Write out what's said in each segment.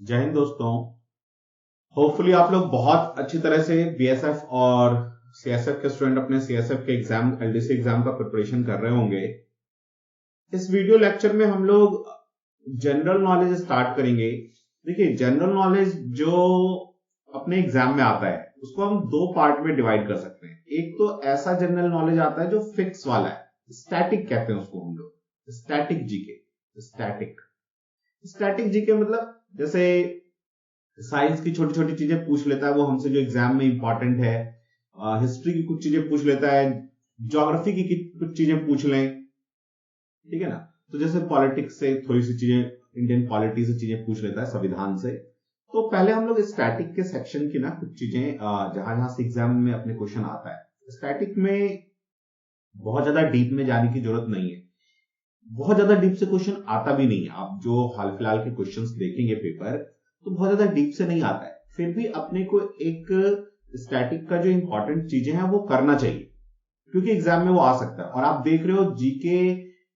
जय हिंद दोस्तों। होपफुली आप लोग बहुत अच्छी तरह से बीएसएफ और सीएसएफ के स्टूडेंट अपने सीएसएफ के एग्जाम एलडीसी एग्जाम का प्रिपरेशन कर रहे होंगे। इस वीडियो लेक्चर में हम लोग जनरल नॉलेज स्टार्ट करेंगे। देखिए, जनरल नॉलेज जो अपने एग्जाम में आता है उसको हम दो पार्ट में डिवाइड कर सकते हैं। एक तो ऐसा जनरल नॉलेज आता है जो फिक्स वाला है, स्टैटिक कहते हैं उसको हम लोग, static GK. Static static GK मतलब जैसे साइंस की छोटी छोटी चीजें पूछ लेता है वो हमसे जो एग्जाम में इंपॉर्टेंट है। हिस्ट्री की कुछ चीजें पूछ लेता है, ज्योग्राफी की कुछ चीजें पूछ लें, ठीक है ना। तो जैसे पॉलिटिक्स से थोड़ी सी चीजें, इंडियन पॉलिटी से चीजें पूछ लेता है, संविधान से। तो पहले हम लोग स्टैटिक के सेक्शन की ना कुछ चीजें जहां जहां से एग्जाम में अपने क्वेश्चन आता है। स्टैटिक में बहुत ज्यादा डीप में जाने की जरूरत नहीं है, बहुत ज्यादा डीप से क्वेश्चन आता भी नहीं है। आप जो हाल फिलहाल के क्वेश्चंस देखेंगे पेपर, तो बहुत ज्यादा डीप से नहीं आता है। फिर भी अपने को एक स्टैटिक का जो इंपॉर्टेंट चीजें हैं वो करना चाहिए, क्योंकि एग्जाम में वो आ सकता है। और आप देख रहे हो जीके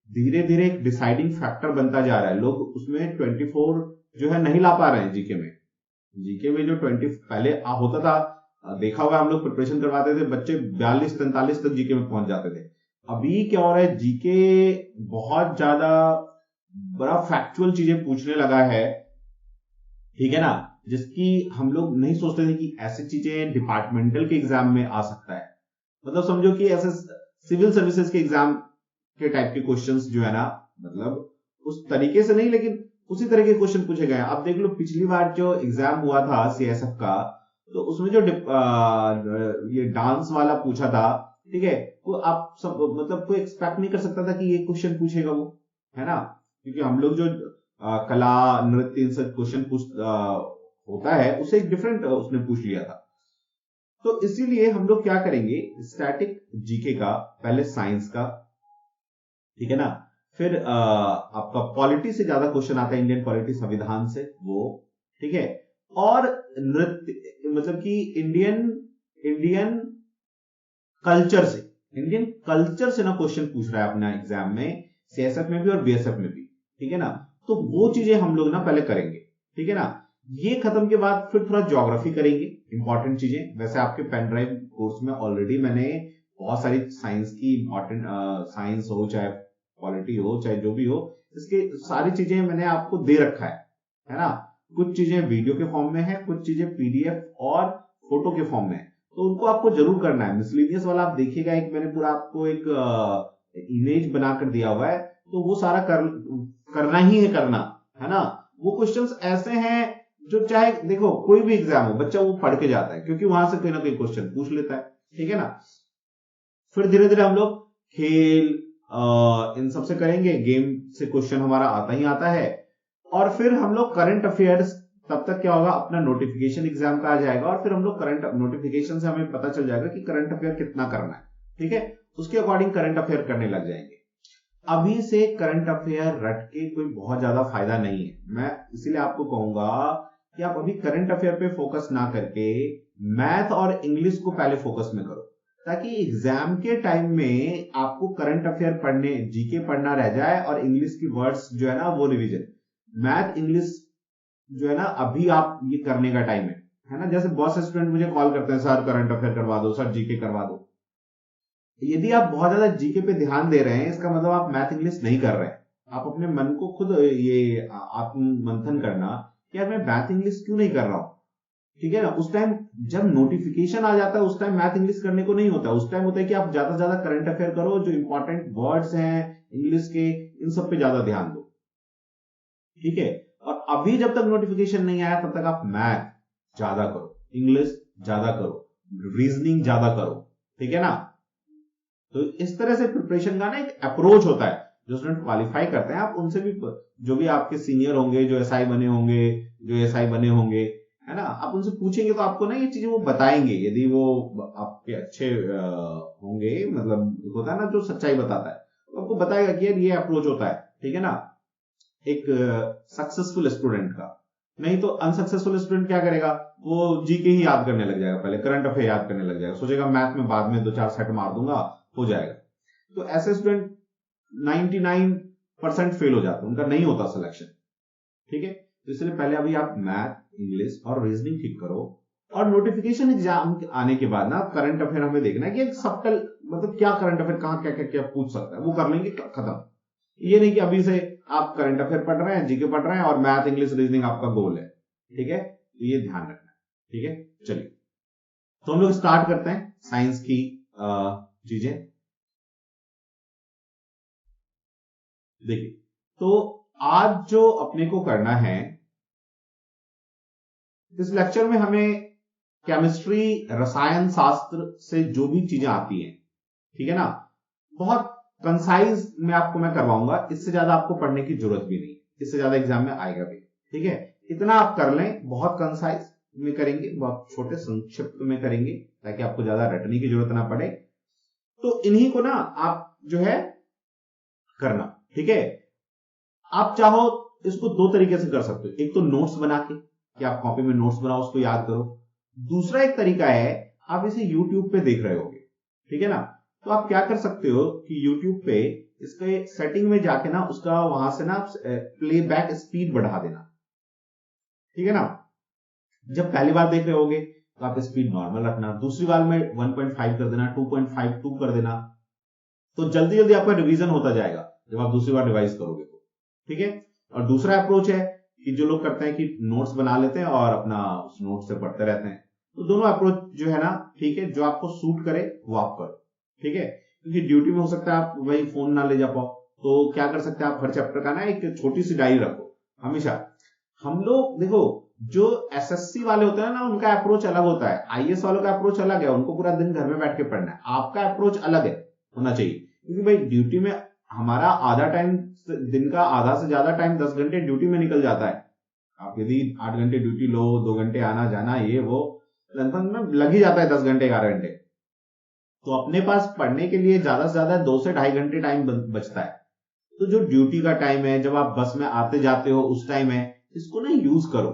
धीरे धीरे एक डिसाइडिंग फैक्टर बनता जा रहा है। लोग उसमें 24 जो है नहीं ला पा रहे हैं। जीके में जो 20 पहले होता था, देखा हुआ हम लोग प्रिपरेशन करवाते थे, बच्चे 42-43 तक जीके में पहुंच जाते थे। अभी क्या हो रहा है, जीके बहुत ज्यादा बड़ा फैक्चुअल चीजें पूछने लगा है, ठीक है ना, जिसकी हम लोग नहीं सोचते थे कि ऐसी चीजें डिपार्टमेंटल के एग्जाम में आ सकता है। मतलब समझो कि ऐसे सिविल सर्विसेज के एग्जाम के टाइप के क्वेश्चंस जो है ना, मतलब उस तरीके से नहीं लेकिन उसी तरह के क्वेश्चन पूछे गए हैं। अब देख लो, पिछली बार जो एग्जाम हुआ था सीएसएफ का, तो उसमें जो ये डांस वाला पूछा था, ठीक है, तो आप सब मतलब कोई एक्सपेक्ट नहीं कर सकता था कि ये क्वेश्चन पूछेगा वो, है ना। क्योंकि हम लोग जो कला नृत्य इन सब क्वेश्चन होता है, उसे एक डिफरेंट उसने पूछ लिया था। तो इसीलिए हम लोग क्या करेंगे, स्टैटिक जीके का पहले साइंस का, ठीक है ना, फिर आपका पॉलिटी से ज्यादा क्वेश्चन आता है, इंडियन पॉलिटी संविधान से वो, ठीक है। और नृत्य मतलब कि इंडियन इंडियन कल्चर से इंडियन कल्चर से ना क्वेश्चन पूछ रहा है अपना एग्जाम में, सीएसएफ में भी और बीएसएफ में भी, ठीक है ना। तो वो चीजें हम लोग ना पहले करेंगे, ठीक है ना। ये खत्म के बाद फिर थोड़ा ज्योग्राफी करेंगे, इंपॉर्टेंट चीजें। वैसे आपके पेन ड्राइव कोर्स में ऑलरेडी मैंने बहुत सारी साइंस की इंपॉर्टेंट, साइंस हो चाहे पॉलिटी हो चाहे जो भी हो, इसके सारी चीजें मैंने आपको दे रखा है ना। कुछ चीजें वीडियो के फॉर्म में है, कुछ चीजें पीडीएफ और फोटो के फॉर्म में है, तो उनको आपको जरूर करना है। मिसलिनियस वाला आप देखिएगा, एक मैंने पूरा आपको एक इमेज बनाकर दिया हुआ है, तो वो सारा करना ही है, करना है ना। वो क्वेश्चंस ऐसे हैं जो चाहे देखो कोई भी एग्जाम हो, बच्चा वो पढ़ के जाता है, क्योंकि वहां से कोई ना कोई क्वेश्चन पूछ लेता है, ठीक है ना। फिर धीरे धीरे हम लोग खेल इन सबसे करेंगे, गेम से क्वेश्चन हमारा आता ही आता है। और फिर हम लोग करंट अफेयर्स, तब तक क्या होगा, अपना नोटिफिकेशन एग्जाम का आ जाएगा, और फिर हम लोग करंट नोटिफिकेशन से हमें पता चल जाएगा कि करंट अफेयर कितना करना है, ठीक है। उसके अकॉर्डिंग करंट अफेयर करने लग जाएंगे। अभी से करंट अफेयर रट के कोई बहुत ज्यादा फायदा नहीं है। मैं इसीलिए आपको कहूंगा कि आप अभी करंट अफेयर पे फोकस ना करके मैथ और इंग्लिश को पहले फोकस में करो, ताकि एग्जाम के टाइम में आपको करंट अफेयर पढ़ने, जीके पढ़ना रह जाए, और इंग्लिश की वर्ड्स जो है ना वो रिवीजन। मैथ इंग्लिश जो है ना, अभी आप ये करने का टाइम है ना। जैसे बहुत से स्टूडेंट मुझे कॉल करते हैं, सर करंट अफेयर करवा दो, सर जीके करवा दो। यदि आप बहुत ज्यादा जीके पे ध्यान दे रहे हैं, इसका मतलब आप मैथ इंग्लिश नहीं कर रहे हैं। आप अपने मन को खुद ये आत्म मंथन करना कि यार मैं मैथ इंग्लिश क्यों नहीं कर रहा हूं, ठीक है ना। उस टाइम जब नोटिफिकेशन आ जाता है, उस टाइम मैथ इंग्लिश करने को नहीं होता। उस टाइम होता है कि आप ज्यादा से ज्यादा करंट अफेयर करो, जो इंपॉर्टेंट वर्ड्स हैं इंग्लिश के, इन सब पे ज्यादा ध्यान दो, ठीक है। और अभी जब तक नोटिफिकेशन नहीं आया, तब तक आप मैथ ज्यादा करो, इंग्लिश ज्यादा करो, रीजनिंग ज्यादा करो, ठीक है ना। तो इस तरह से प्रिपरेशन का ना एक अप्रोच होता है। जो स्टूडेंट क्वालिफाई करते हैं, आप उनसे भी, जो भी आपके सीनियर होंगे, जो एसआई बने होंगे, जो एसआई बने होंगे, है ना, आप उनसे पूछेंगे तो आपको ना ये चीजें वो बताएंगे, यदि वो आपके अच्छे होंगे, मतलब होता है ना जो सच्चाई बताता है, तो आपको बताएगा कि यार ये अप्रोच होता है, ठीक है ना, एक सक्सेसफुल स्टूडेंट का। नहीं तो अनसक्सेसफुल स्टूडेंट क्या करेगा, वो जीके ही याद करने लग जाएगा, पहले करंट अफेयर याद करने लग जाएगा, सोचेगा मैथ में बाद में 2-4 सेट मार दूंगा, हो जाएगा। तो ऐसे स्टूडेंट 99% फेल हो जाते हैं, उनका नहीं होता सिलेक्शन, ठीक है। तो इसलिए पहले अभी आप मैथ, इंग्लिश और रीजनिंग ठीक करो, और नोटिफिकेशन एग्जाम आने के बाद ना करंट अफेयर हमें देखना है कि एक सबटल मतलब क्या करंट अफेयर कहाँ क्या क्या क्या पूछ सकता है, वो कर लेंगे, खत्म। ये नहीं कि अभी से आप करंट अफेयर पढ़ रहे हैं, जीके पढ़ रहे हैं और मैथ, इंग्लिश, रीजनिंग आपका गोल है, ठीक है, तो ये ध्यान रखना है, ठीक है। चलिए, तो हम लोग स्टार्ट करते हैं साइंस की चीजें। देखिए, तो आज जो अपने को करना है, इस लेक्चर में हमें केमिस्ट्री, रसायन शास्त्र से जो भी चीजें आती हैं, ठीक है ना, बहुत कंसाइज में आपको मैं करवाऊंगा, इससे ज्यादा आपको पढ़ने की जरूरत भी नहीं, इससे ज्यादा एग्जाम में आएगा भी, ठीक है। इतना आप कर लें, बहुत कंसाइज में करेंगे, बहुत छोटे संक्षिप्त में करेंगे, ताकि आपको ज्यादा रटने की जरूरत ना पड़े। तो इन्हीं को ना आप जो है करना, ठीक है। आप चाहो इसको दो तरीके से कर सकते हो, एक तो नोट्स बना के कि आप कॉपी में नोट्स बनाओ, उसको याद करो। दूसरा एक तरीका है, आप इसे यूट्यूब पे देख रहे होगे, ठीक है ना, तो आप क्या कर सकते हो कि यूट्यूब पे इसके सेटिंग में जाके ना उसका वहां से ना प्लेबैक स्पीड बढ़ा देना, ठीक है ना। जब पहली बार देख रहे होगे तो आप स्पीड नॉर्मल रखना, दूसरी बार में 1.5 कर देना, 2.52 कर देना, तो जल्दी जल्दी आपका रिवीजन होता जाएगा जब आप दूसरी बार रिवाइज करोगे तो, ठीक है। और दूसरा अप्रोच है कि जो लोग करते हैं कि नोट्स बना लेते हैं और अपना उस नोट से पढ़ते रहते हैं, तो दोनों अप्रोच जो है ना, ठीक है, जो आपको सूट करे वो आप करो, ठीक है। क्योंकि ड्यूटी में हो सकता है आप वही फोन ना ले जा पाओ, तो क्या कर सकते हैं आप हर चैप्टर का ना एक छोटी सी डायरी रखो हमेशा। हम लोग देखो, जो एसएससी वाले होते हैं ना, उनका अप्रोच अलग होता है, आईएएस वालों का अप्रोच अलग है, उनको पूरा दिन घर में बैठ के पढ़ना है। आपका अप्रोच अलग है, होना चाहिए, क्योंकि भाई ड्यूटी में हमारा आधा टाइम, दिन का आधा से ज्यादा टाइम 10 घंटे ड्यूटी में निकल जाता है। आप यदि 8 घंटे ड्यूटी लो, 2 घंटे आना जाना ये वो, लगभग में लग ही जाता है 10 घंटे 11 घंटे। तो अपने पास पढ़ने के लिए ज्यादा से ज्यादा 2 से 2.5 घंटे टाइम बचता है। तो जो ड्यूटी का टाइम है, जब आप बस में आते जाते हो उस टाइम है, इसको ना यूज करो,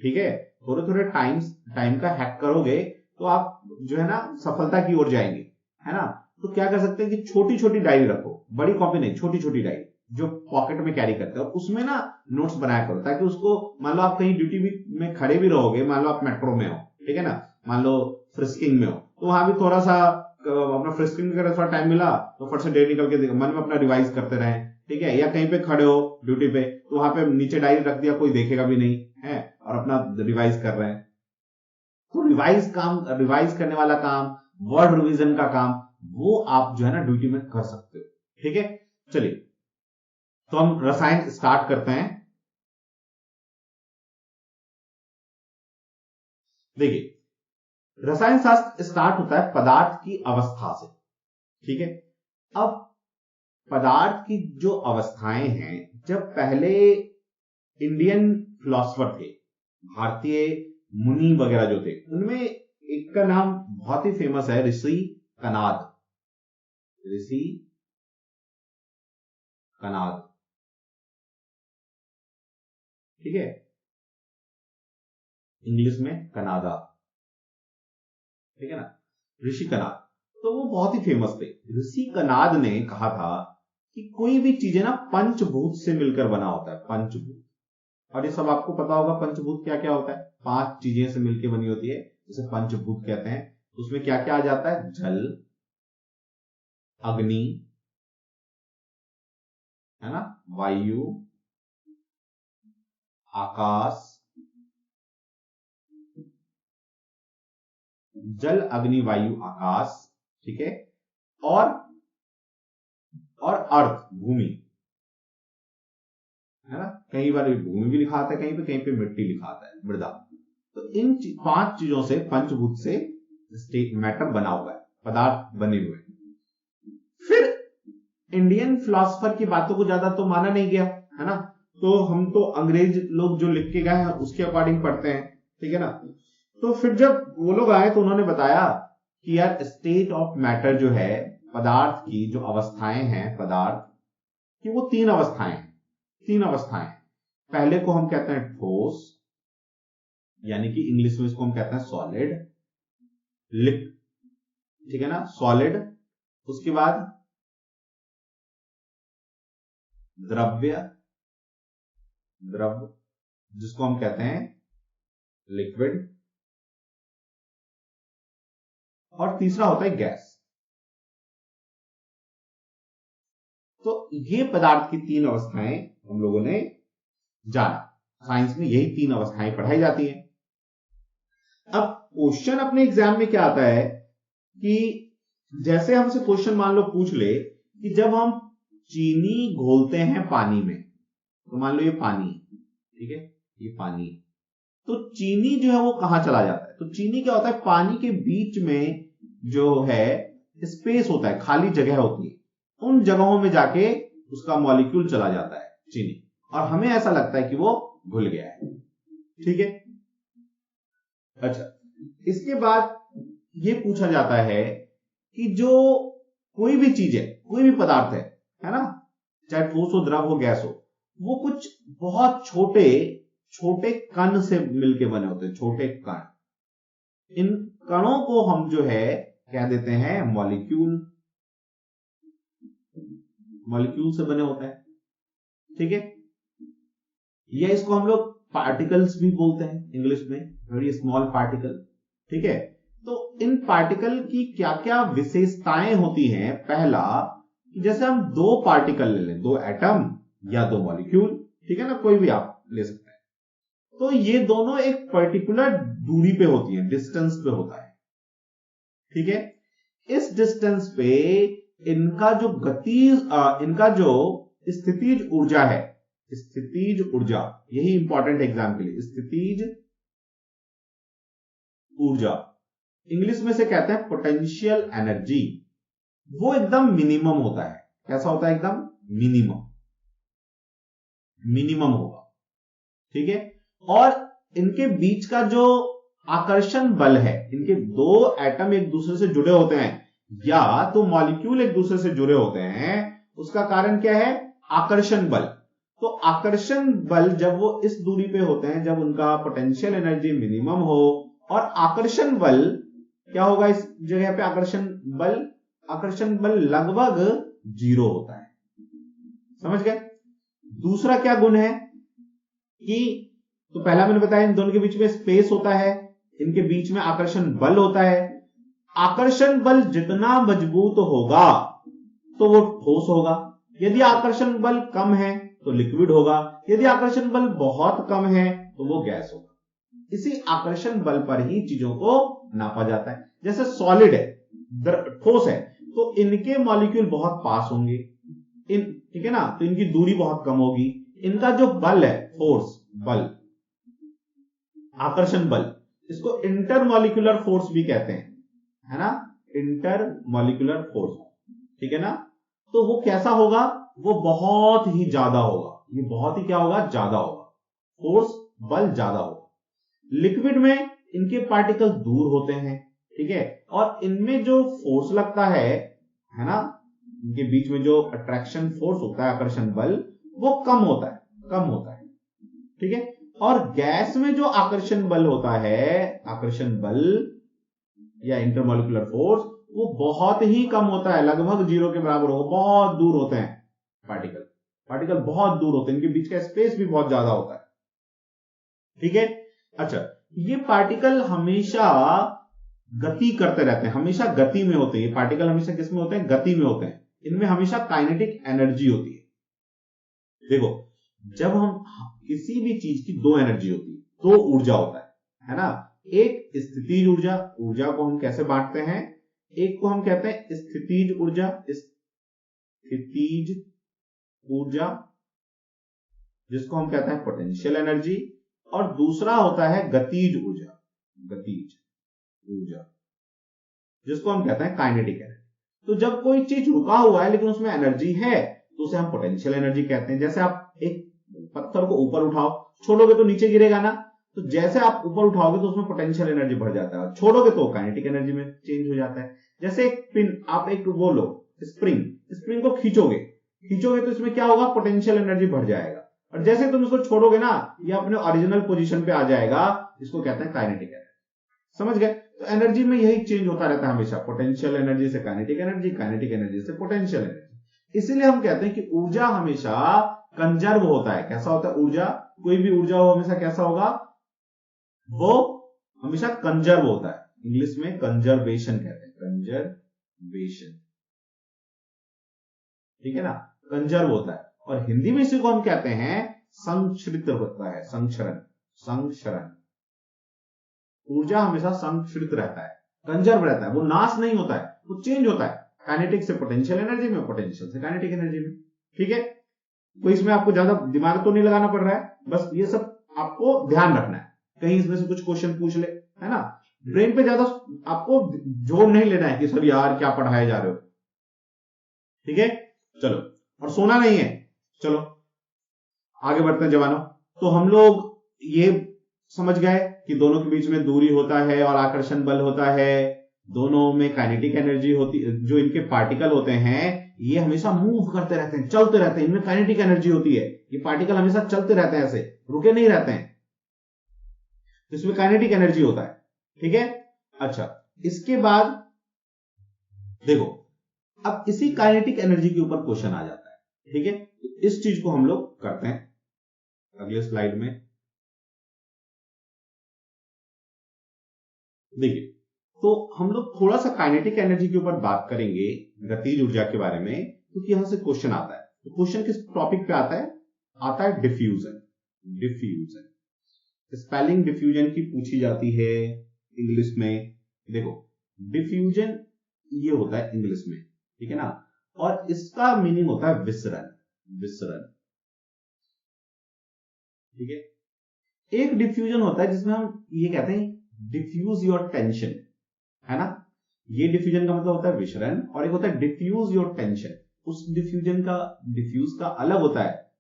ठीक है। थोड़े थोड़े टाइम का हैक करोगे तो आप जो है ना सफलता की ओर जाएंगे, है ना। तो क्या कर सकते हैं कि छोटी छोटी डायरी रखो, बड़ी कॉपी नहीं, छोटी छोटी डायरी जो पॉकेट में कैरी करते हो, उसमें ना नोट्स बनाया करो, ताकि उसको, मान लो आप कहीं ड्यूटी में खड़े भी रहोगे, मान लो आप मेट्रो में हो, ठीक है ना, मान लो फ्रिस्किंग में हो, तो वहां भी थोड़ा सा अपना फ्रिस्किंग में थोड़ा टाइम मिला तो फट से डेयर निकल के मन में अपना रिवाइज करते रहे, ठीक है। या कहीं पे खड़े हो ड्यूटी पे, तो वहां पे नीचे डायरी रख दिया, कोई देखेगा भी नहीं है, और अपना रिवाइज कर रहे हैं। तो रिवाइज करने वाला काम, वर्ड रिवीजन का काम, वो आप जो है ना ड्यूटी में कर सकते हो, ठीक है। चलिए, तो हम रसायन स्टार्ट करते हैं। देखिए, रसायन शास्त्र स्टार्ट होता है पदार्थ की अवस्था से, ठीक है। अब पदार्थ की जो अवस्थाएं हैं, जब पहले इंडियन फिलोसफर थे, भारतीय मुनि वगैरह जो थे, उनमें एक का नाम बहुत ही फेमस है, ऋषि कनाद। ऋषि कनाद, ठीक है, इंग्लिश में कनाडा, ठीक है ना, ऋषि कनाद। तो वो बहुत ही फेमस थे। ऋषि कनाद ने कहा था कि कोई भी चीज है ना पंचभूत से मिलकर बना होता है, पंचभूत। और ये सब आपको पता होगा, पंचभूत क्या क्या होता है, 5 चीजें से मिलकर बनी होती है, जिसे पंचभूत कहते हैं। उसमें क्या क्या आ जाता है, जल, अग्नि, है ना, वायु, आकाश, जल, अग्नि, वायु, आकाश, ठीक है, और अर्थ, भूमि, है ना। कई बार भूमि भी लिखा आता है, कहीं पे मिट्टी लिखा आता है, मृदा। तो इन 5 चीजों से, पंचभूत से स्टेट मैटर बना हुआ है, पदार्थ बने हुए हैं। फिर इंडियन फिलोसफर की बातों को ज्यादा तो माना नहीं गया, है ना, तो हम तो अंग्रेज लोग जो लिख के गए हैं उसके अकॉर्डिंग पढ़ते हैं, ठीक है ना। तो फिर जब वो लोग आए तो उन्होंने बताया कि यार स्टेट ऑफ मैटर जो है, पदार्थ की जो अवस्थाएं हैं, पदार्थ की वो 3 अवस्थाएं हैं, 3 अवस्थाएं। पहले को हम कहते हैं ठोस, यानी कि इंग्लिश में इसको हम कहते हैं सॉलिड, ठीक है ना, सॉलिड। उसके बाद द्रव्य, द्रव, जिसको हम कहते हैं लिक्विड, और तीसरा होता है गैस। तो ये पदार्थ की तीन अवस्थाएं हम लोगों ने जाना। साइंस में यही तीन अवस्थाएं पढ़ाई जाती हैं। अब क्वेश्चन अपने एग्जाम में क्या आता है कि जैसे हमसे क्वेश्चन मान लो पूछ ले कि जब हम चीनी घोलते हैं पानी में, तो मान लो ये पानी है, ठीक है, ये पानी, तो चीनी जो है वो कहां चला जाता है? तो चीनी क्या होता है, पानी के बीच में जो है स्पेस होता है, खाली जगह होती है, उन जगहों में जाके उसका मॉलिक्यूल चला जाता है चीनी, और हमें ऐसा लगता है कि वो घुल गया है। ठीक है, अच्छा, इसके बाद ये पूछा जाता है कि जो कोई भी चीज है, कोई भी पदार्थ है ना, चाहे ठोस हो, द्रव हो, गैस हो, वो कुछ बहुत छोटे छोटे कण से मिलके बने होते हैं, छोटे कण। इन कणों को हम जो है क्या देते हैं, मॉलिक्यूल। मॉलिक्यूल से बने होते हैं, ठीक है, या इसको हम लोग पार्टिकल्स भी बोलते हैं इंग्लिश में, वेरी स्मॉल पार्टिकल। ठीक है, तो इन पार्टिकल की क्या क्या विशेषताएं होती हैं? पहला, जैसे हम दो पार्टिकल ले लें, दो एटम या दो मॉलिक्यूल, ठीक है ना, कोई भी आप ले सकते हैं, तो ये दोनों एक पर्टिकुलर दूरी पे होती है, डिस्टेंस पे होता है। ठीक है, इस डिस्टेंस पे इनका जो इनका जो स्थितिज ऊर्जा है, स्थितिज ऊर्जा, यही इंपॉर्टेंट एग्जाम के लिए, स्थितिज ऊर्जा, इंग्लिश में से कहते हैं पोटेंशियल एनर्जी, वो एकदम मिनिमम होता है। कैसा होता है? एकदम मिनिमम होगा। ठीक है, और इनके बीच का जो आकर्षण बल है, इनके दो एटम एक दूसरे से जुड़े होते हैं या तो मॉलिक्यूल एक दूसरे से जुड़े होते हैं, उसका कारण क्या है? आकर्षण बल। तो आकर्षण बल जब वो इस दूरी पे होते हैं, जब उनका पोटेंशियल एनर्जी मिनिमम हो, और आकर्षण बल क्या होगा इस जगह पे? आकर्षण बल लगभग 0 होता है। समझ गए? दूसरा क्या गुण है कि, तो पहला मैंने बताया इन दोनों के बीच में स्पेस होता है, इनके बीच में आकर्षण बल होता है। आकर्षण बल जितना मजबूत होगा तो वो ठोस होगा, यदि आकर्षण बल कम है तो लिक्विड होगा, यदि आकर्षण बल बहुत कम है तो वो गैस होगा। इसी आकर्षण बल पर ही चीजों को नापा जाता है। जैसे सॉलिड है, ठोस है, तो इनके मॉलिक्यूल बहुत पास होंगे, ठीक है ना, तो इनकी दूरी बहुत कम होगी। इनका जो बल है, फोर्स, बल, आकर्षण बल, इसको इंटरमॉलिक्यूलर फोर्स भी कहते हैं, है ना, इंटरमॉलिक्यूलर फोर्स, ठीक है ना। तो वो कैसा होगा? वो बहुत ही ज्यादा होगा। ये बहुत ही क्या होगा? ज्यादा होगा, फोर्स, बल ज्यादा होगा। लिक्विड में इनके पार्टिकल दूर होते हैं, ठीक है, और इनमें जो फोर्स लगता है ना, इनके बीच में जो अट्रैक्शन फोर्स होता है, आकर्षण बल, वो कम होता है, ठीक है। और गैस में जो आकर्षण बल होता है, आकर्षण बल या इंटरमॉलिक्यूलर फोर्स, वो बहुत ही कम होता है, लगभग 0 के बराबर होगा। बहुत दूर होते हैं पार्टिकल बहुत दूर होते हैं, इनके बीच का स्पेस भी बहुत ज्यादा होता है, ठीक है। अच्छा, ये पार्टिकल हमेशा गति करते रहते हैं, हमेशा गति में होते हैं। ये पार्टिकल हमेशा किस में होते हैं? गति में होते हैं। इनमें हमेशा काइनेटिक एनर्जी होती है। देखो, जब हम किसी भी चीज की दो एनर्जी होती है, दो ऊर्जा होता है ना। एक स्थितिज ऊर्जा, ऊर्जा को हम कैसे बांटते हैं? एक को हम कहते हैं स्थितिज ऊर्जा, जिसको हम कहते हैं पोटेंशियल एनर्जी, और दूसरा होता है गतिज ऊर्जा, जिसको हम कहते हैं काइनेटिक एनर्जी। तो जब कोई चीज रुका हुआ है लेकिन उसमें एनर्जी है, तो उसे हम पोटेंशियल एनर्जी कहते हैं। जैसे आप एक पत्थर को ऊपर उठाओ, छोड़ोगे तो नीचे गिरेगा ना, तो जैसे आप ऊपर उठाओगे तो उसमें पोटेंशियल एनर्जी बढ़ जाता है, छोड़ोगे तो काइनेटिक एनर्जी में चेंज हो जाता है। जैसे एक पिन, आप एक वो लो, स्प्रिंग को खींचोगे तो इसमें क्या होगा? पोटेंशियल एनर्जी बढ़ जाएगा, और जैसे तुम इसको छोड़ोगे ना, ये अपने ओरिजिनल पोजीशन पे आ जाएगा, इसको कहते हैं काइनेटिक एनर्जी। समझ गए? तो एनर्जी में यही चेंज होता रहता है हमेशा, पोटेंशियल एनर्जी से काइनेटिक एनर्जी, काइनेटिक एनर्जी से पोटेंशियल एनर्जी। इसीलिए हम कहते हैं कि ऊर्जा हमेशा कंजर्व होता है। कैसा होता है? ऊर्जा कोई भी ऊर्जा हो हमेशा कैसा होगा, वो हमेशा कंजर्व होता है। इंग्लिश में कंजर्वेशन कहते हैं, कंजर्वेशन, ठीक है ना, कंजर्व होता है। और हिंदी में इसी को हम कहते हैं संक्षरित होता है, संक्षरण, संक्षरण। ऊर्जा हमेशा संक्षरित रहता है, कंजर्व रहता है, वो नाश नहीं होता है, वो चेंज होता है काइनेटिक से पोटेंशियल एनर्जी में, पोटेंशियल से काइनेटिक एनर्जी में, ठीक है। कोई इसमें आपको ज्यादा दिमाग तो नहीं लगाना पड़ रहा है, बस ये सब आपको ध्यान रखना है, कहीं इसमें से कुछ क्वेश्चन पूछ ले, है ना। ब्रेन पे ज्यादा आपको जोर नहीं लेना है कि सर यार क्या पढ़ाए जा रहे हो, ठीक है। चलो, और सोना नहीं है। चलो आगे बढ़ते हैं जवानों। तो हम लोग ये समझ गए कि दोनों के बीच में दूरी होता है और आकर्षण बल होता है, दोनों में काइनेटिक एनर्जी होती, जो इनके पार्टिकल होते हैं ये हमेशा मूव करते रहते हैं, चलते रहते हैं, इनमें काइनेटिक एनर्जी होती है, ये पार्टिकल हमेशा चलते रहते हैं, ऐसे रुके नहीं रहते हैं, इसमें काइनेटिक एनर्जी होता है, ठीक है। अच्छा, इसके बाद देखो, अब इसी काइनेटिक एनर्जी के ऊपर क्वेश्चन आ जाता है, ठीक है। इस चीज को हम लोग करते हैं अगले स्लाइड में। देखिए, तो हम लोग थोड़ा सा काइनेटिक एनर्जी के ऊपर बात करेंगे, गतिज ऊर्जा के बारे में, क्योंकि यहां से क्वेश्चन आता है। तो क्वेश्चन किस टॉपिक पे आता है? आता है डिफ्यूजन। डिफ्यूजन, स्पेलिंग डिफ्यूजन की पूछी जाती है इंग्लिश में। देखो, डिफ्यूजन ये होता है इंग्लिश में, ठीक है ना, और इसका मीनिंग होता है विसरण, विसरण, ठीक है। एक डिफ्यूजन होता है जिसमें हम ये कहते हैं डिफ्यूज योर टेंशन, है ना, ये डिफ्यूजन का मतलब होता है विसरण, और एक होता है डिफ्यूज योर टेंशन। उस डिफ्यूजन का, डिफ्यूज का अलग होता है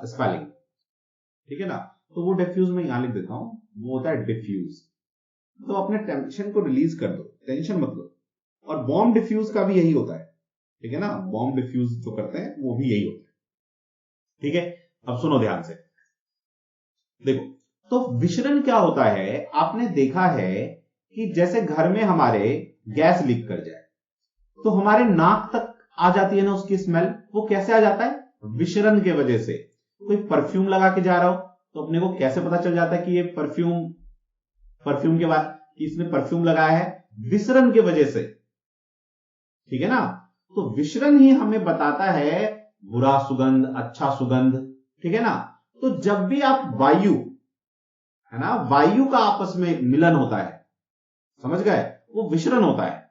स्पेलिंग, ठीक है ना। तो वो डिफ्यूज में यहां लिख देता हूं, वो होता है डिफ्यूज, तो अपने टेंशन को रिलीज कर दो, टेंशन मत लो। और बॉम्ब डिफ्यूज का भी यही होता है, ठीक है ना, बॉम्ब डिफ्यूज जो करते हैं वो भी यही होता है, ठीक है। अब सुनो ध्यान से, देखो, तो विसरण क्या होता है, आपने देखा है कि जैसे घर में हमारे गैस लीक कर जाए तो हमारे नाक तक आ जाती है ना उसकी स्मेल, वो कैसे आ जाता है? विसरण के वजह से। कोई परफ्यूम लगा के जा रहा हो तो अपने को कैसे पता चल जाता है कि ये परफ्यूम, परफ्यूम के बाद कि इसने परफ्यूम लगाया है? विसरण के वजह से, ठीक है ना। तो विसरण ही हमें बताता है बुरा सुगंध, अच्छा सुगंध, ठीक है ना। तो जब भी आप वायु, है ना, वायु का आपस में मिलन होता है, समझ गए, वो विसरण होता है।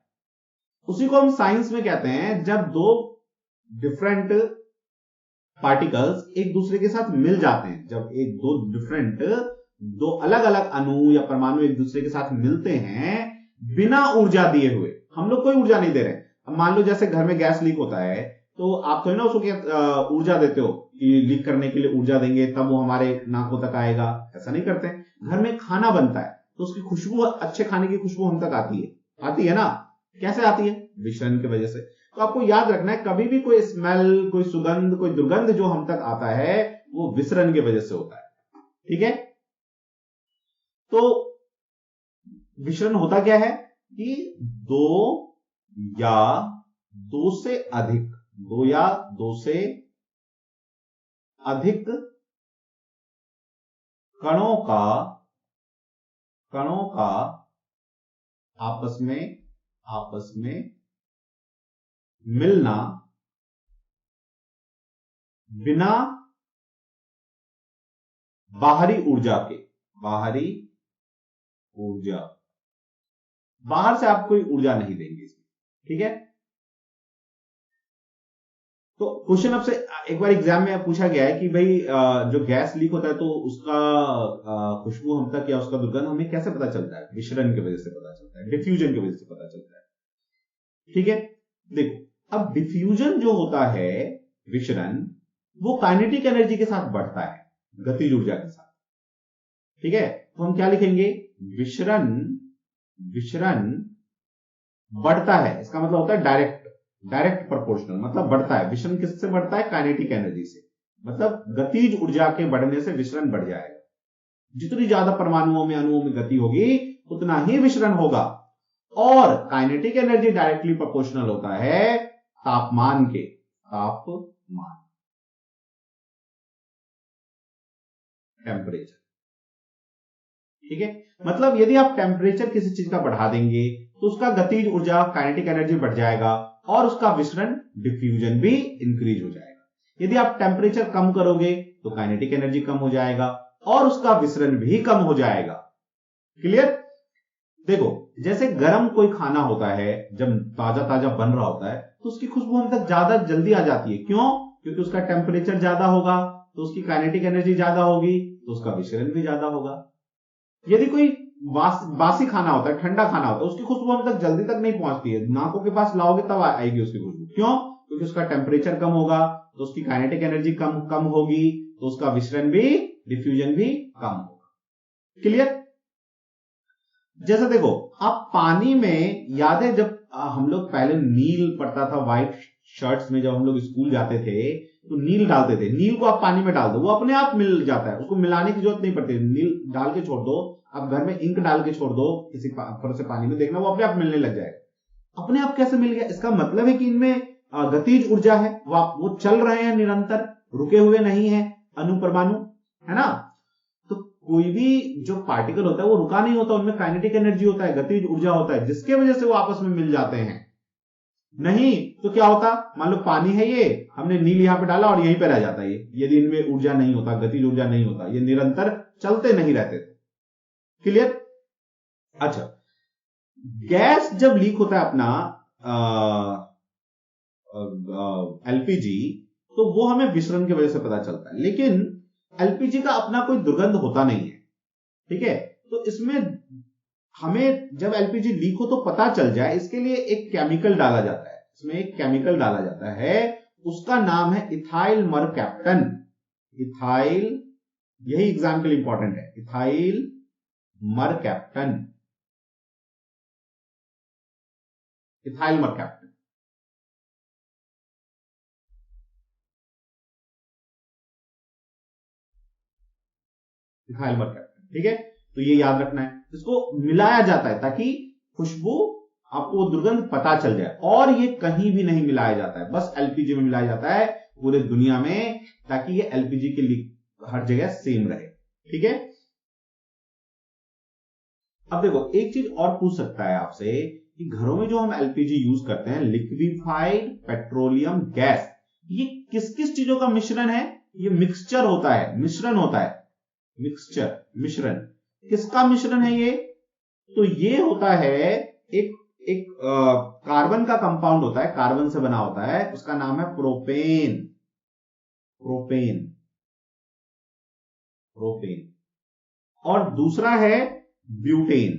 उसी को हम साइंस में कहते हैं जब दो डिफरेंट पार्टिकल्स एक दूसरे के साथ मिल जाते हैं, जब एक दो डिफरेंट, दो अलग अलग अणु या परमाणु एक दूसरे के साथ मिलते हैं बिना ऊर्जा दिए हुए, हम लोग कोई ऊर्जा नहीं दे रहे। अब मान लो जैसे घर में गैस लीक होता है तो आप थोड़ी ना उसको ऊर्जा देते हो कि लीक करने के लिए ऊर्जा देंगे तब वो हमारे नाकों तक आएगा, ऐसा नहीं करते। घर में खाना बनता है तो उसकी खुशबू, अच्छे खाने की खुशबू हम तक आती है ना, कैसे आती है? विसरण की वजह से। तो आपको याद रखना है, कभी भी कोई स्मेल, कोई सुगंध, कोई दुर्गंध जो हम तक आता है वो विसरण की वजह से होता है, ठीक है। तो विसरण होता क्या है कि दो या दो से अधिक, दो या दो से अधिक कणों का आपस में मिलना बिना बाहरी ऊर्जा के, बाहरी ऊर्जा, बाहर से आप कोई ऊर्जा नहीं देंगे इसमें, ठीक है। तो क्वेश्चन आपसे एक बार एग्जाम में पूछा गया है कि भाई जो गैस लीक होता है तो उसका खुशबू हम तक या उसका दुर्गंध हमें कैसे पता चलता है? विसरण की वजह से पता चलता है, डिफ्यूजन की वजह से पता चलता है, ठीक है। देखो, अब डिफ्यूजन जो होता है, विसरण, वो काइनेटिक एनर्जी के साथ बढ़ता है, गतिज ऊर्जा के साथ, ठीक है। तो हम क्या लिखेंगे? विसरण, विसरण बढ़ता है, इसका मतलब होता है डायरेक्ट, डायरेक्ट प्रोपोर्शनल, मतलब बढ़ता है। विसरण किससे बढ़ता है? काइनेटिक एनर्जी से, मतलब गतिज ऊर्जा के बढ़ने से विसरण बढ़ जाएगा। जितनी ज्यादा परमाणुओं में, अणुओं में गति होगी उतना ही विसरण होगा। और काइनेटिक एनर्जी डायरेक्टली प्रोपोर्शनल होता है तापमान के, तापमान, टेम्परेचर। ठीक है, मतलब यदि आप टेम्परेचर किसी चीज का बढ़ा देंगे तो उसका गतिज ऊर्जा काइनेटिक एनर्जी बढ़ जाएगा और उसका विसरण डिफ्यूजन भी इंक्रीज हो जाएगा। यदि आप टेम्परेचर कम करोगे तो काइनेटिक एनर्जी कम हो जाएगा और उसका विसरण भी कम हो जाएगा। क्लियर? देखो, जैसे गर्म कोई खाना होता है, जब ताजा ताजा बन रहा होता है तो उसकी खुशबू हम तक ज्यादा जल्दी आ जाती है। क्यों? क्योंकि उसका टेम्परेचर ज्यादा होगा तो उसकी काइनेटिक एनर्जी ज्यादा होगी तो उसका विसरण भी ज्यादा होगा। यदि कोई बासी खाना होता है, ठंडा खाना होता है, उसकी खुशबू हम तक जल्दी तक नहीं पहुंचती है। नाकों के पास लाओगे तब आएगी उसकी खुशबू। क्यों? क्योंकि उसका टेम्परेचर कम होगा तो उसकी काइनेटिक एनर्जी कम होगी तो उसका विसरण भी, डिफ्यूजन भी कम होगा। क्लियर? जैसा देखो, आप पानी में, याद है जब हम लोग पहले नील पड़ता था व्हाइट शर्ट्स में, जब हम लोग स्कूल जाते थे तो नील डालते थे। नील को आप पानी में डाल दो, वो अपने आप मिल जाता है, उसको मिलाने की जरूरत नहीं पड़ती। नील डाल के छोड़ दो, आप घर में इंक डाल के छोड़ दो किसी थोड़े से पानी में, देखना वो अपने आप मिलने लग जाएगा। अपने आप कैसे मिल गया? इसका मतलब है कि इनमें गतिज ऊर्जा है, वो चल रहे हैं निरंतर, रुके हुए नहीं है, अणु-परमाणु, है ना। तो कोई भी जो पार्टिकल होता है वो रुका नहीं होता, उनमें काइनेटिक एनर्जी होता है, गतिज ऊर्जा होता है, जिसके वजह से वो आपस में मिल जाते हैं। नहीं तो क्या होता, मान लो पानी है ये, हमने नील यहां पे डाला और यहीं पे रह जाता है ये, यदि इनमें ऊर्जा नहीं होता, गतिज ऊर्जा नहीं होता, ये निरंतर चलते नहीं रहते थे। क्लियर? अच्छा, गैस जब लीक होता है अपना एलपीजी, तो वो हमें विसरण की वजह से पता चलता है, लेकिन एलपीजी का अपना कोई दुर्गंध होता नहीं है। ठीक है, तो इसमें हमें जब एलपीजी लीक हो तो पता चल जाए, इसके लिए एक केमिकल डाला जाता है। इसमें एक केमिकल डाला जाता है, उसका नाम है इथाइल मरकैप्टन। इथाइल, यही एग्जाम के लिए इंपॉर्टेंट है, ethyl mercaptan. Ethyl mercaptan, ethyl mercaptan. ठीक है, तो ये याद रखना है, इसको मिलाया जाता है ताकि खुशबू, आपको दुर्गंध पता चल जाए। और ये कहीं भी नहीं मिलाया जाता है, बस एलपीजी में मिलाया जाता है पूरे दुनिया में, ताकि ये एलपीजी के लिए हर जगह सेम रहे। ठीक है, अब देखो एक चीज और पूछ सकता है आपसे कि घरों में जो हम एलपीजी यूज करते हैं, लिक्विफाइड पेट्रोलियम गैस, ये किस किस चीजों का मिश्रण है? ये मिक्सचर होता है, मिश्रण होता है, मिक्सचर, मिश्रण। किसका मिश्रण है ये? तो ये होता है एक एक कार्बन का कंपाउंड होता है, कार्बन से बना होता है, उसका नाम है प्रोपेन। Propane, propane. और दूसरा है ब्यूटेन।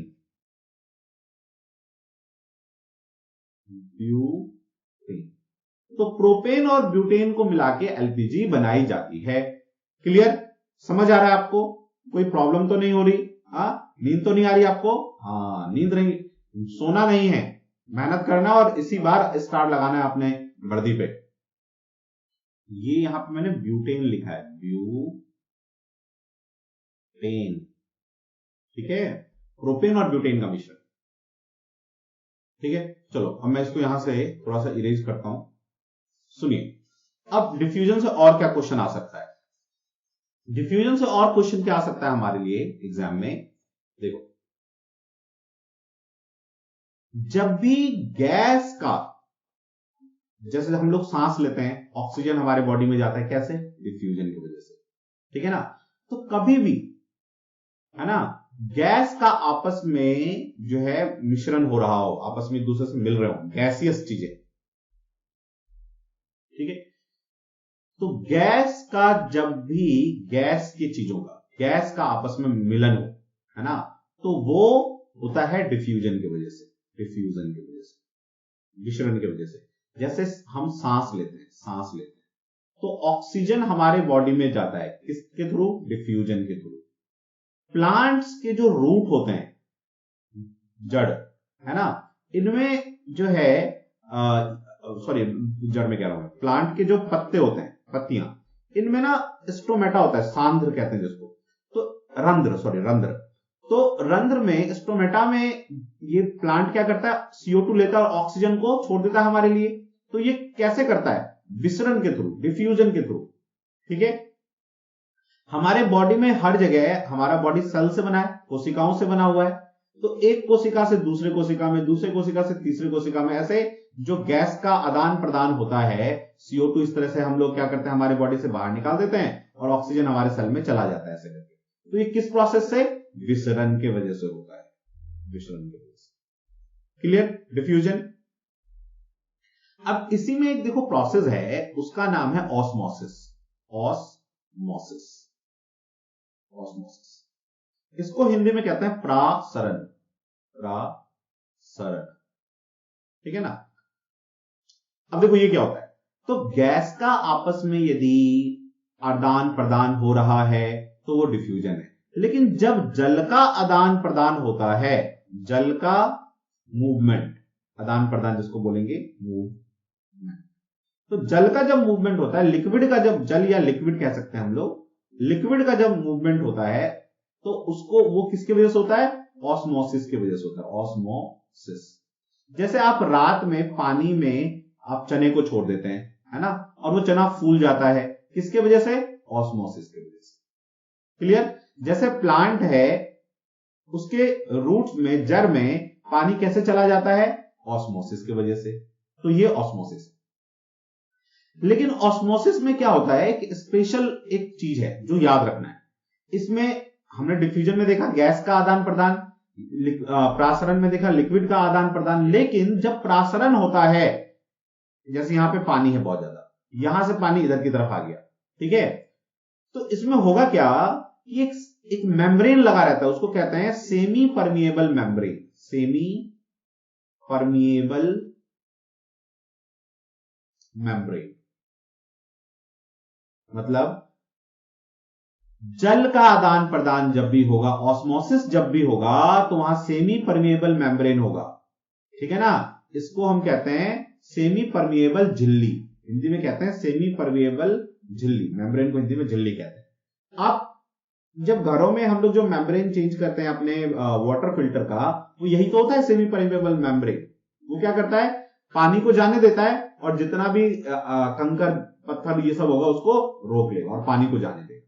ब्यूटेन। तो प्रोपेन और ब्यूटेन को मिला के एलपीजी बनाई जाती है। क्लियर? समझ आ रहा है आपको? कोई प्रॉब्लम तो नहीं हो रही? नींद तो नहीं आ रही आपको? हाँ, नींद नहीं, सोना नहीं है, मेहनत करना और इसी बार स्टार लगाना है आपने वर्दी पे। ये यहां पे मैंने ब्यूटेन लिखा है, ब्यूटेन। ठीक है, प्रोपेन और ब्यूटेन का मिश्रण। ठीक है, चलो अब मैं इसको यहां से थोड़ा सा इरेज करता हूं। सुनिए, अब डिफ्यूजन से और क्या क्वेश्चन आ सकता है? डिफ्यूजन से और क्वेश्चन क्या आ सकता है हमारे लिए एग्जाम में? देखो, जब भी गैस का, जैसे हम लोग सांस लेते हैं, ऑक्सीजन हमारे बॉडी में जाता है, कैसे? डिफ्यूजन की वजह से। ठीक है ना, तो कभी भी, है ना, गैस का आपस में जो है मिश्रण हो रहा हो, आपस में एक दूसरे से मिल रहे हो, गैसियस चीजें, ठीक है, तो गैस का, जब भी गैस की चीजों का, गैस का आपस में मिलन हो, है ना, तो वो होता है डिफ्यूजन की वजह से, डिफ्यूजन की वजह से, मिश्रण की वजह से। जैसे हम सांस लेते हैं, सांस लेते हैं तो ऑक्सीजन हमारे बॉडी में जाता है, किसके थ्रू? डिफ्यूजन के थ्रू। प्लांट्स के जो रूट होते हैं, जड़, है ना, इनमें जो है, सॉरी, जड़ में कह रहा हूं, प्लांट के जो पत्ते होते हैं, पत्तियां, इनमें ना स्टोमेटा होता है, सांद्र कहते हैं जिसको, तो रंध्र, सॉरी रंध्र। तो रंध्र में, स्टोमेटा में, ये प्लांट क्या करता है? CO2 लेता है और ऑक्सीजन को छोड़ देता है हमारे लिए। तो ये कैसे करता है? विसरण के थ्रू, डिफ्यूजन के थ्रू। ठीक है, हमारे बॉडी में हर जगह हमारा बॉडी सेल से बना है, कोशिकाओं से बना हुआ है। तो एक कोशिका से दूसरे कोशिका में, दूसरे कोशिका से तीसरे कोशिका में, ऐसे जो गैस का आदान प्रदान होता है, CO2 इस तरह से हम लोग क्या करते हैं, हमारे बॉडी से बाहर निकाल देते हैं और ऑक्सीजन हमारे सेल में चला जाता है ऐसे करके। तो ये किस प्रोसेस से? विसरण के वजह से होता है, विसरण की वजह से। क्लियर? डिफ्यूजन। अब इसी में एक देखो प्रोसेस है, उसका नाम है ऑस्मोसिस। ऑस्मोसिस, ऑस्मोसिस, इसको हिंदी में कहते हैं प्रासरण। प्रासरण, ठीक है ना। अब देखो ये क्या होता है, तो गैस का आपस में यदि आदान प्रदान हो रहा है तो वो डिफ्यूजन है। लेकिन जब जल का आदान प्रदान होता है, जल का मूवमेंट, आदान प्रदान जिसको बोलेंगे मूवमेंट, तो जल का जब मूवमेंट होता है, लिक्विड का जब, जल या लिक्विड कह सकते हैं हम लोग, लिक्विड का जब मूवमेंट होता है तो उसको, वो किसकी वजह से होता है? ऑस्मोसिस की वजह से होता है, ऑस्मोसिस। जैसे आप रात में पानी में आप चने को छोड़ देते हैं, है ना, और वो चना फूल जाता है, किसके वजह से? ऑस्मोसिस की वजह से। क्लियर? जैसे प्लांट है, उसके रूट्स में, जड़ में पानी कैसे चला जाता है? ऑस्मोसिस की वजह से। तो ये ऑस्मोसिस है। लेकिन ऑस्मोसिस में क्या होता है कि स्पेशल एक चीज है जो याद रखना है। इसमें हमने डिफ्यूजन में देखा गैस का आदान प्रदान, प्रासरण में देखा लिक्विड का आदान प्रदान। लेकिन जब प्रासरण होता है, जैसे यहां पे पानी है बहुत ज्यादा, यहां से पानी इधर की तरफ आ गया, ठीक है, तो इसमें होगा क्या कि एक मेम्ब्रेन लगा रहता है, उसको कहते हैं semi permeable membrane. Semi permeable membrane मतलब जल का आदान प्रदान जब भी होगा, ऑस्मोसिस जब भी होगा, तो वहां सेमी परमिएबल मेम्ब्रेन होगा, ठीक है ना। इसको हम कहते हैं सेमी परमिएबल झिल्ली, हिंदी में कहते हैं सेमी परमिएबल झिल्ली, मेम्ब्रेन को हिंदी में झिल्ली कहते हैं। आप जब घरों में हम लोग जो मेम्ब्रेन चेंज करते हैं अपने वाटर फिल्टर का, वो यही तो होता है सेमी परमिएबल मेम्ब्रेन। वो क्या करता है, पानी को जाने देता है और जितना भी कंकर पत्थर ये सब होगा उसको रोक लेगा और पानी को जाने देगा।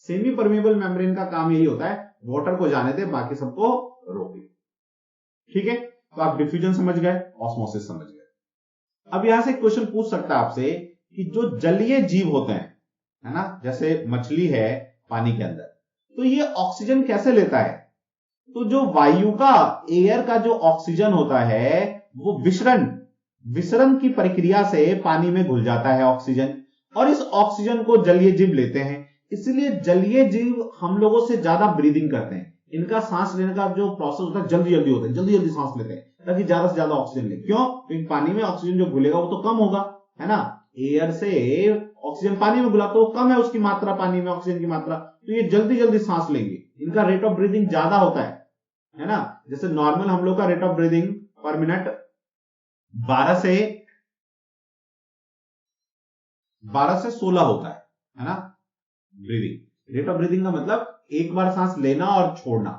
सेमी परमिएबल मेम्ब्रेन का काम यही होता है, वाटर को जाने दे, बाकी सबको रोक ले। ठीक है, तो आप डिफ्यूजन समझ गए, ऑस्मोसिस समझ गए। अब यहां से क्वेश्चन पूछ सकता है आपसे कि जो जलीय जीव होते हैं, है ना, जैसे मछली है पानी के अंदर, तो ये ऑक्सीजन कैसे लेता है? तो जो वायु का, एयर का जो ऑक्सीजन होता है, वो विसरण की प्रक्रिया से पानी में घुल जाता है ऑक्सीजन, और इस ऑक्सीजन को जलीय जीव लेते हैं। इसलिए जलीय जीव हम लोगों से ज्यादा ब्रीदिंग करते हैं। इनका सांस लेने का जो प्रोसेस होता है जल्दी जल्दी होता है, जल्दी जल्दी सांस लेते हैं ताकि ज्यादा से ज्यादा ऑक्सीजन ले। क्यों? क्योंकि पानी में ऑक्सीजन जो घुलेगा वो तो कम होगा, है ना। एयर से ऑक्सीजन पानी में घुला तो कम है उसकी मात्रा, पानी में ऑक्सीजन की मात्रा, तो ये जल्दी जल्दी सांस लेंगे। इनका रेट ऑफ ब्रीदिंग ज्यादा होता है ना। जैसे नॉर्मल हम लोग का रेट ऑफ ब्रीदिंग पर मिनट 12 से 16 होता है ना। ब्रीदिंग, रेट ऑफ ब्रीदिंग का मतलब एक बार सांस लेना और छोड़ना।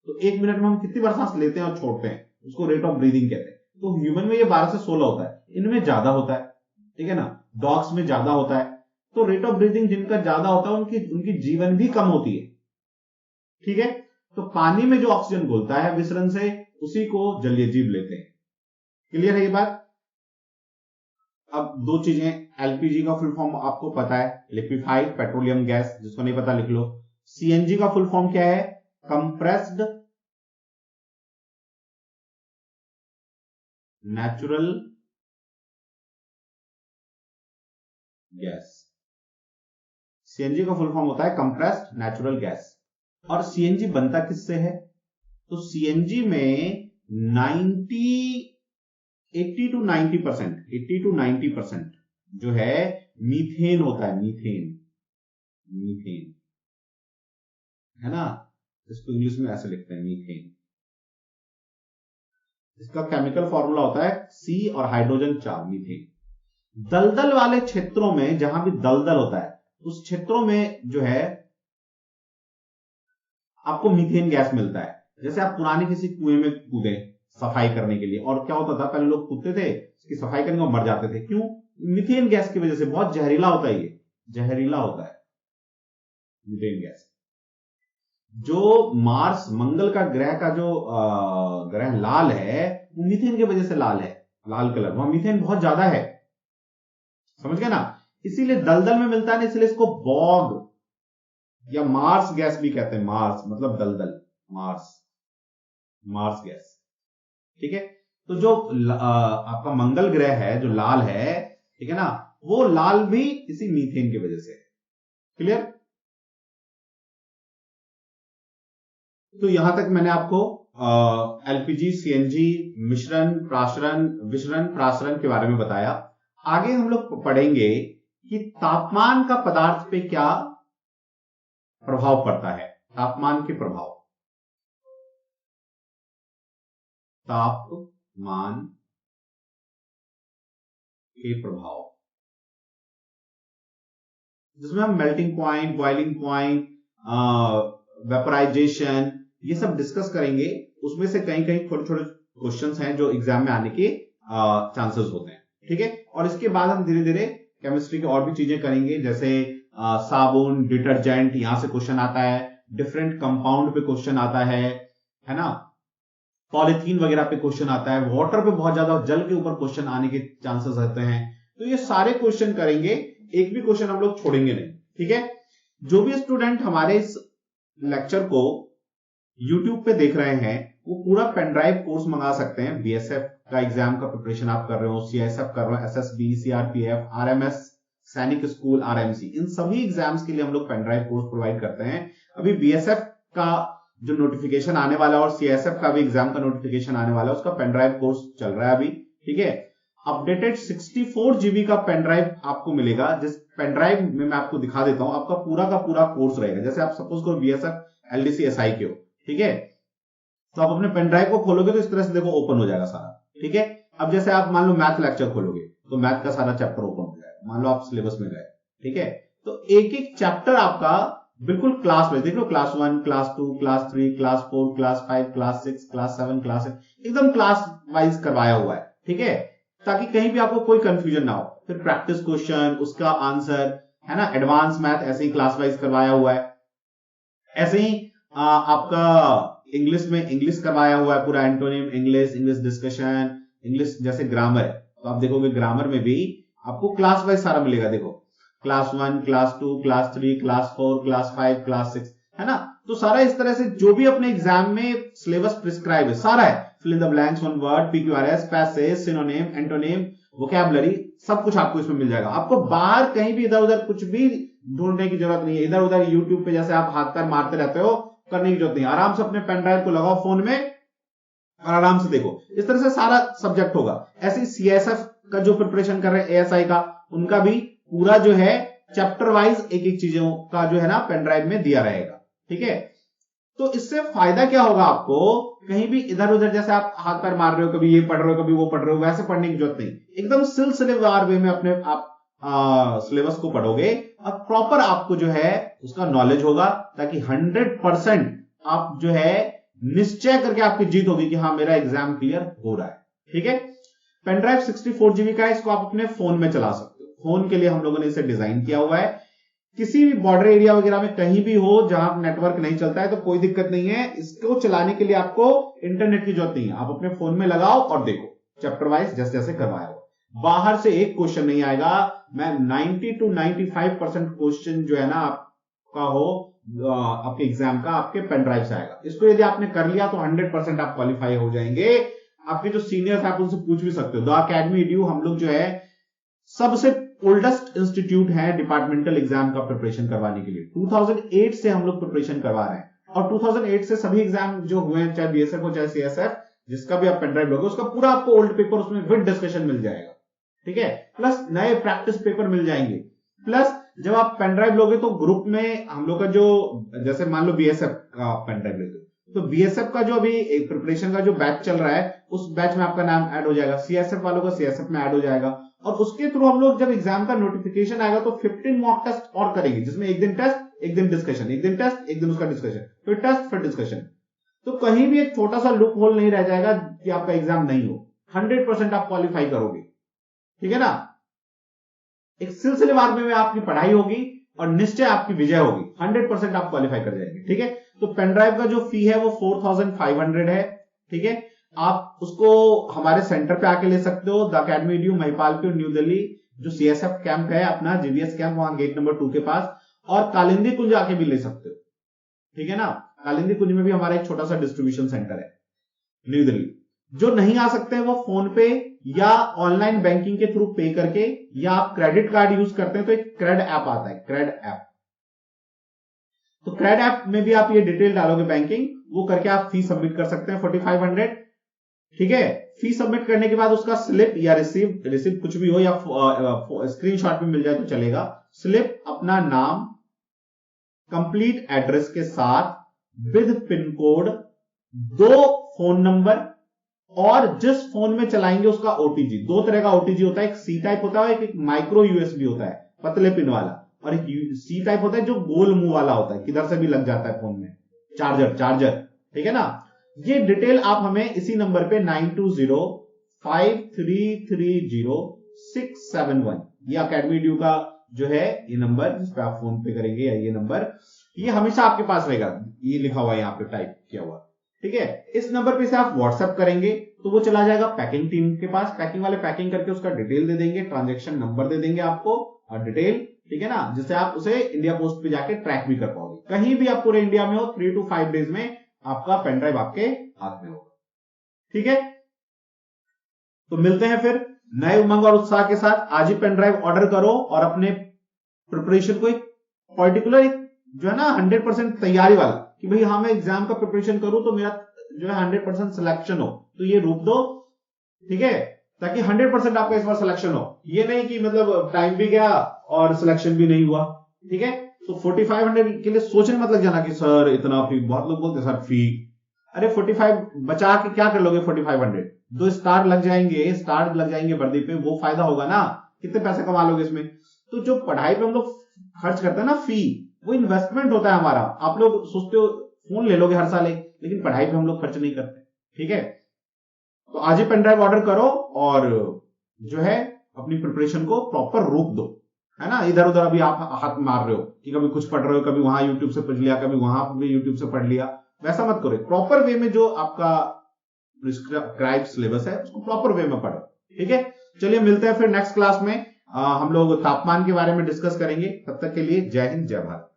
तो एक मिनट में हम कितनी बार सांस लेते हैं और छोड़ते हैं, उसको रेट ऑफ ब्रीदिंग कहते हैं। तो ह्यूमन में ये 12 से 16 होता है, इनमें ज्यादा होता है, ठीक है ना। डॉग्स में ज्यादा होता है। तो रेट ऑफ ब्रीदिंग जिनका ज्यादा होता है उनकी जीवन भी कम होती है, ठीक है। तो पानी में जो ऑक्सीजन घुलता है विसरण से, उसी को जलीय जीव लेते हैं। क्लियर है ये बात? अब दो चीजें, एलपीजी का फुल फॉर्म आपको पता है, लिक्विफाइड पेट्रोलियम गैस, जिसको नहीं पता लिख लो। सीएनजी का फुल फॉर्म क्या है? Compressed natural gas. सीएनजी का फुल फॉर्म होता है कंप्रेस्ड नेचुरल गैस। और सीएनजी बनता किससे है? तो सीएनजी में 80 to 90% जो है मीथेन होता है, मीथेन, है ना। इसको इंग्लिश में ऐसे लिखते हैं, मीथेन। इसका केमिकल फॉर्मूला होता है C और हाइड्रोजन 4, मीथेन। दलदल वाले क्षेत्रों में, जहां भी दलदल होता है उस क्षेत्रों में जो है आपको मीथेन गैस मिलता है। जैसे आप पुराने किसी कुएं में कूदे सफाई करने के लिए, और क्या होता था, पहले लोग कूदते थे, इसकी सफाई करने को मर जाते थे। क्यों? मीथेन गैस की वजह से। बहुत जहरीला होता है, ये जहरीला होता है। Methane gas. जो मार्स मंगल का ग्रह का जो ग्रह लाल है वो मीथेन की वजह से लाल है, लाल कलर, वहां मीथेन बहुत ज्यादा है, समझ गए ना। इसीलिए दलदल में मिलता है ना, इसलिए इसको बॉग या मार्स गैस भी कहते हैं। मार्स मतलब दलदल, मार्स गैस, ठीक है। तो जो आपका मंगल ग्रह है जो लाल है, ठीक है ना, वो लाल भी इसी मीथेन की वजह से। क्लियर। तो यहां तक मैंने आपको एलपीजी सीएनजी मिश्रण प्राशरण विशरण प्रासरण के बारे में बताया। आगे हम लोग पढ़ेंगे कि तापमान का पदार्थ पे क्या प्रभाव पड़ता है। तापमान के प्रभाव, तापमान के प्रभाव, जिसमें हम melting point, boiling point, vaporisation, ये सब डिस्कस करेंगे। उसमें से कहीं कहीं छोटे छोटे क्वेश्चंस हैं जो एग्जाम में आने के चांसेस होते हैं, ठीक है। और इसके बाद हम धीरे धीरे केमिस्ट्री की और भी चीजें करेंगे, जैसे साबुन, डिटर्जेंट, यहां से क्वेश्चन आता है, डिफरेंट कंपाउंड पे क्वेश्चन आता है ना, पॉलिथीन वगैरह पे क्वेश्चन आता है, वाटर पे बहुत ज्यादा जल के ऊपर क्वेश्चन आने के चांसेस रहते हैं। तो ये सारे क्वेश्चन करेंगे, एक भी क्वेश्चन हम लोग छोड़ेंगे नहीं, ठीक है। जो भी स्टूडेंट हमारे इस लेक्चर को YouTube पे देख रहे हैं वो पूरा पेनड्राइव कोर्स मंगा सकते हैं। बीएसएफ का एग्जाम का प्रिपरेशन आप कर रहे हो, सीआईएसएफ कर रहे हो, एसएसबी, सीआरपीएफ, आरएमएस, सैनिक स्कूल, आरएमसी, इन सभी एग्जाम्स के लिए हम लोग पेनड्राइव कोर्स प्रोवाइड करते हैं। अभी बीएसएफ का जो नोटिफिकेशन आने वाला है और सीआईएसएफ का भी एग्जाम का नोटिफिकेशन आने वाला है, उसका पेनड्राइव कोर्स चल रहा है अभी, ठीक है। अपडेटेड 64 GB का पेनड्राइव आपको मिलेगा, जिस पेनड्राइव में मैं आपको दिखा देता हूं, आपका पूरा का पूरा कोर्स रहेगा। जैसे आप सपोज करो बीएसएफ एलडीसी एसआई के हो, ठीक है, तो आप अपने पेनड्राइव को खोलोगे तो इस तरह से देखो ओपन हो जाएगा सारा, ठीक है। अब जैसे आप मान लो मैथ लेक्चर खोलोगे तो मैथ का सारा चैप्टर ओपन हो जाएगा, मान लो आप सिलेबस में गए, ठीक है। तो एक एक चैप्टर आपका बिल्कुल क्लास में, देख लो, class 1, class 2, class 3, class 4, class 5, class 6, class 7, class 8, एकदम क्लास वाइज करवाया हुआ है, ठीक है, ताकि कहीं भी आपको कोई कंफ्यूजन ना हो। फिर प्रैक्टिस क्वेश्चन, उसका आंसर, है ना, एडवांस मैथ ऐसे ही क्लास वाइज करवाया हुआ है। ऐसे ही आपका इंग्लिश में इंग्लिश करवाया हुआ है पूरा, antonym English, English discussion, English जैसे ग्रामर है, तो आप देखोगे ग्रामर में भी आपको क्लास वाइज सारा मिलेगा। देखो class 1, class 2, class 3, class 4, class 5, class 6, है ना। तो सारा इस तरह से जो भी अपने एग्जाम में सिलेबस प्रिस्क्राइब है सारा है। Fill in the blanks, one word, PQRS, passage, synonym, antonym, vocabulary, सब कुछ आपको इसमें मिल जाएगा। आपको बाहर कहीं भी इधर उधर कुछ भी ढूंढने की जरूरत नहीं है। इधर उधर यूट्यूब पे जैसे आप हाथ पैर मारते रहते हो, करने की जरूरत नहीं। आराम से अपने पेन ड्राइव को लगाओ फोन में और आराम से देखो, इस तरह से सारा सब्जेक्ट होगा। ऐसे सीएसएफ का जो प्रिपरेशन कर रहे हैं, एएसआई का, उनका भी पूरा जो है चैप्टर वाइज एक एक चीजों का जो है ना पेन ड्राइव में दिया रहेगा, ठीक है। तो इससे फायदा क्या होगा आपको, कहीं भी इधर उधर जैसे आप हाथ पैर मार रहे हो, कभी ये पढ़ रहे हो कभी वो पढ़ रहे हो, वैसे पढ़ने की जरूरत नहीं। एकदम सिलसिलेवार वे में अपने आप सिलेबस को पढ़ोगे और प्रॉपर आपको जो है उसका नॉलेज होगा, ताकि 100% आप जो है निश्चय करके आपकी जीत होगी कि हाँ मेरा एग्जाम क्लियर हो रहा है, ठीक है। पेनड्राइव 64 GB का है, इसको आप अपने फोन में चला सकते हो। फोन के लिए हम लोगों ने इसे डिजाइन किया हुआ है। किसी भी बॉर्डर एरिया वगैरह में कहीं भी हो जहां नेटवर्क नहीं चलता है तो कोई दिक्कत नहीं है। इसको चलाने के लिए आपको इंटरनेट की जरूरत नहीं है, आप अपने फोन में लगाओ और देखो चैप्टर वाइज जैसे जैसे करवाया हो। बाहर से एक क्वेश्चन नहीं आएगा। मैं 90 to 95% क्वेश्चन जो है ना आपका हो आपके एग्जाम का आपके पेन ड्राइव से आएगा। इसको यदि आपने कर लिया तो 100% आप क्वालिफाई हो जाएंगे। आपके जो सीनियर्स आप उनसे पूछ भी सकते हो। द अकेडमी एडू हम लोग जो है सबसे ओल्डेस्ट इंस्टीट्यूट है डिपार्टमेंटल एग्जाम का प्रिपरेशन करवाने के लिए। 2008 से हम लोग प्रिपरेशन करवा रहे हैं और 2008 से सभी एग्जाम जो हुए हैं, चाहे बीएसएफ हो चाहे सीएसएफ, जिसका भी आप पेनड्राइव लोगे उसका पूरा आपको ओल्ड पेपर उसमें विद डिस्कशन मिल जाएगा, ठीक है। प्लस नए प्रैक्टिस पेपर मिल जाएंगे। प्लस जब आप पेनड्राइव लोगे तो ग्रुप में हम लोग का जो, जैसे मान लो बीएसएफ का पेनड्राइव लेते तो बीएसएफ का जो अभी प्रिपरेशन का जो बैच चल रहा है उस बैच में आपका नाम ऐड हो जाएगा, सीएसएफ वालों का सीएसएफ में ऐड हो जाएगा। और उसके थ्रू हम लोग जब एग्जाम का नोटिफिकेशन आएगा तो 15 मॉक टेस्ट और करेंगे, जिसमें एक दिन टेस्ट एक दिन डिस्कशन, एक दिन टेस्ट एक दिन उसका डिस्कशन, फिर टेस्ट फिर डिस्कशन। तो कहीं भी एक छोटा सा लूप होल नहीं रह जाएगा कि आपका एग्जाम नहीं हो। 100% आप क्वालिफाई करोगे, ठीक है ना। एक सिलसिलेवार में आपकी पढ़ाई होगी और निश्चय आपकी विजय होगी, 100% आप क्वालिफाई कर जाएंगे। ठीक है, तो पेन ड्राइव का जो फी है वो 4500 है। ठीक है, आप उसको हमारे सेंटर पे आके ले सकते हो, the academy EDU Mahipalpur new Delhi, जो CSF कैंप है अपना GVS कैंप, वहां गेट नंबर 2 के पास, और कालिंदी कुंज आके भी ले सकते हो। ठीक है ना, कालिंदी कुंज में भी हमारा एक छोटा सा डिस्ट्रीब्यूशन सेंटर है न्यू दिल्ली। जो नहीं आ सकते हैं वो फोन पे या ऑनलाइन बैंकिंग के थ्रू पे करके, या आप क्रेडिट कार्ड यूज करते हैं तो एक क्रेड ऐप आता है, क्रेड ऐप। तो क्रेड ऐप में भी आप ये डिटेल डालोगे बैंकिंग, वो करके आप फीस सबमिट कर सकते हैं 4500। ठीक है, फीस सबमिट करने के बाद उसका स्लिप या रिसिप्ट कुछ भी हो, या स्क्रीनशॉट में मिल जाए तो चलेगा। स्लिप अपना नाम, कंप्लीट एड्रेस के साथ, with pin code, 2 phone number, और जिस फोन में चलाएंगे उसका OTG। 2 तरह का OTG होता है, एक C टाइप होता है, एक माइक्रो USB होता है पतले पिन वाला, और एक C टाइप होता है जो गोल मुंह वाला होता है, किधर से भी लग जाता है फोन में, चार्जर। ठीक है ना, ये डिटेल आप हमें इसी नंबर पे 9205330671, ये अकेडमी EDU का जो है ये नंबर, जिस पे आप फोन पे करेंगे, या ये नंबर, ये हमेशा आपके पास रहेगा, ये लिखा हुआ है यहाँ पे, टाइप किया हुआ। ठीक है, इस नंबर पे से आप व्हाट्सएप करेंगे तो वो चला जाएगा पैकिंग टीम के पास, पैकिंग वाले पैकिंग करके उसका डिटेल दे देंगे, ट्रांजैक्शन नंबर दे देंगे आपको और डिटेल। ठीक है ना, जिससे आप उसे इंडिया पोस्ट पे जाके ट्रैक भी कर पाओगे, कहीं भी आप पूरे इंडिया में हो, 3 to 5 डेज में आपका पेन ड्राइव आपके हाथ में होगा। ठीक है, तो मिलते हैं फिर नए उमंग और उत्साह के साथ। आज ही पेन ड्राइव ऑर्डर करो और अपने प्रिपरेशन को एक पर्टिकुलर जो है ना 100% तैयारी वाला, कि भाई हाँ मैं एग्जाम का प्रिपरेशन करूं तो मेरा जो है 100% सिलेक्शन हो, तो ये रूप दो। ठीक है, ताकि 100% आपका इस बार सिलेक्शन हो, ये नहीं कि मतलब टाइम भी गया और सिलेक्शन भी नहीं हुआ। ठीक है, तो 4500 के लिए सोचने मत लग जाना कि सर इतना फी, बहुत लोग बोलते सर फी, अरे 45 बचा के क्या कर लोगे 4500, 2 स्टार लग जाएंगे वर्दी पे, वो फायदा होगा ना, कितने पैसे कमा लोगे इसमें। तो जो पढ़ाई पे हम लोग खर्च करते हैं ना फी, वो इन्वेस्टमेंट होता है हमारा। आप लोग सोचते हो फोन ले लोगे हर साल एक, लेकिन पढ़ाई पे हम लोग खर्च नहीं करते। ठीक है, तो आज ही पेन ड्राइव ऑर्डर करो और जो है अपनी प्रिपरेशन को प्रॉपर रूप दो, है ना। इधर उधर अभी आप हाथ मार रहे हो कि कभी कुछ पढ़ रहे हो, कभी वहां यूट्यूब से पढ़ लिया, कभी वहां भी यूट्यूब से पढ़ लिया, वैसा मत करो। प्रॉपर वे में जो आपका प्रिस्क्राइब सिलेबस है उसको प्रॉपर वे में पढ़ो। ठीक है, चलिए मिलते हैं फिर नेक्स्ट क्लास में। हम लोग तापमान के बारे में डिस्कस करेंगे। तब तक के लिए जय हिंद, जय भारत।